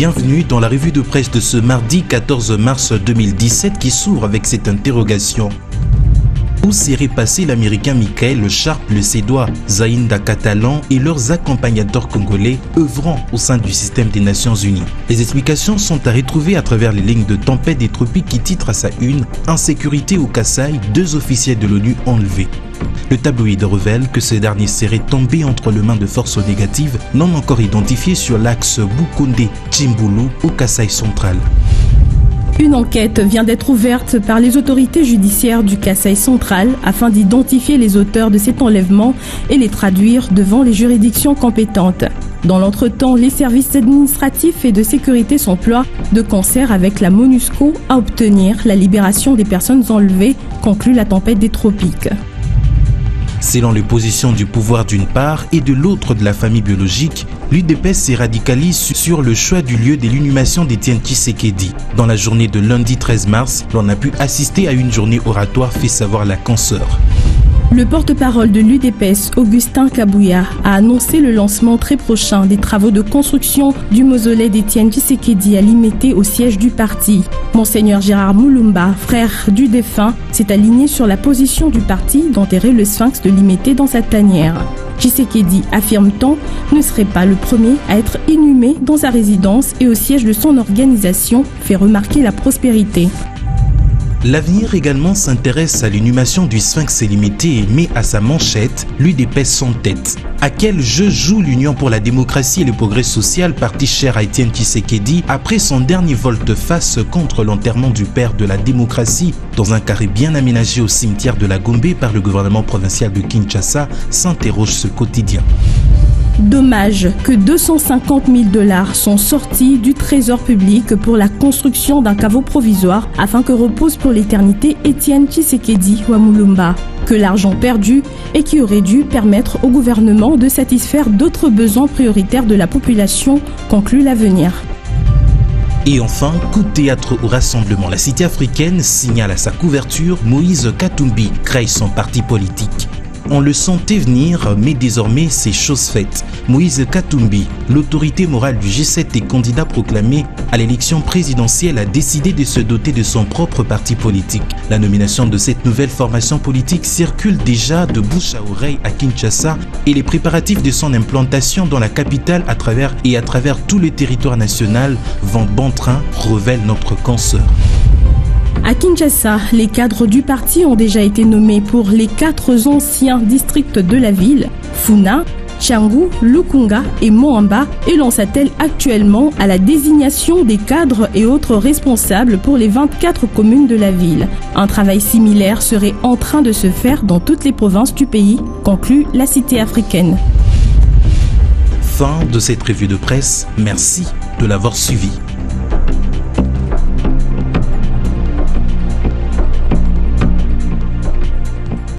Bienvenue dans la revue de presse de ce mardi 14 mars 2017 qui s'ouvre avec cette interrogation. Où serait passé l'Américain Michael Sharp, le Suédois Zainda Catalan et leurs accompagnateurs congolais œuvrant au sein du système des Nations Unies? Les explications sont à retrouver à travers les lignes de Tempête des Tropiques qui titre à sa une « Insécurité au Kasaï, 2 officiers de l'ONU enlevés ». Le tabloïd révèle que ce dernier serait tombé entre les mains de forces négatives non encore identifiées sur l'axe Bukonde-Chimbulu au Kasaï central. Une enquête vient d'être ouverte par les autorités judiciaires du Kasaï central afin d'identifier les auteurs de cet enlèvement et les traduire devant les juridictions compétentes. Dans l'entretemps, les services administratifs et de sécurité s'emploient de concert avec la MONUSCO à obtenir la libération des personnes enlevées, conclut la Tempête des Tropiques. Selon les positions du pouvoir d'une part et de l'autre de la famille biologique, l'UDPS se radicalise sur le choix du lieu de l'inhumation d'Étienne Tshisekedi. Dans la journée de lundi 13 mars, l'on a pu assister à une journée oratoire, fait savoir la consoeur. Le porte-parole de l'UDPS, Augustin Kabouya, a annoncé le lancement très prochain des travaux de construction du mausolée d'Étienne Tshisekedi à Limete au siège du parti. Monseigneur Gérard Moulumba, frère du défunt, s'est aligné sur la position du parti d'enterrer le sphinx de Limete dans sa tanière. Tshisekedi, affirme-t-on, ne serait pas le premier à être inhumé dans sa résidence et au siège de son organisation, fait remarquer la Prospérité. L'avenir également s'intéresse à l'inhumation du sphinx limité et met à sa manchette l'UDPS sans tête. À quel jeu joue l'Union pour la démocratie et le progrès social, parti cher à Étienne Tshisekedi, après son dernier volte-face contre l'enterrement du père de la démocratie dans un carré bien aménagé au cimetière de la Gombe par le gouvernement provincial de Kinshasa, s'interroge ce quotidien. Dommage que 250 000 $ sont sortis du trésor public pour la construction d'un caveau provisoire afin que repose pour l'éternité Étienne Tshisekedi Wamulumba. Que l'argent perdu et qui aurait dû permettre au gouvernement de satisfaire d'autres besoins prioritaires de la population, conclut l'Avenir. Et enfin, coup de théâtre au rassemblement. La cité africaine signale à sa couverture Moïse Katumbi crée son parti politique. On le sentait venir, mais désormais c'est chose faite. Moïse Katumbi, l'autorité morale du G7 et candidat proclamé à l'élection présidentielle, a décidé de se doter de son propre parti politique. La nomination de cette nouvelle formation politique circule déjà de bouche à oreille à Kinshasa et les préparatifs de son implantation dans la capitale à travers tout le territoire national vont bon train, révèle notre consoeur. À Kinshasa, les cadres du parti ont déjà été nommés pour les 4 anciens districts de la ville, Funa, Tchangu, Lukunga et Moamba, et l'on s'attelle actuellement à la désignation des cadres et autres responsables pour les 24 communes de la ville. Un travail similaire serait en train de se faire dans toutes les provinces du pays, conclut la cité africaine. Fin de cette revue de presse, merci de l'avoir suivi.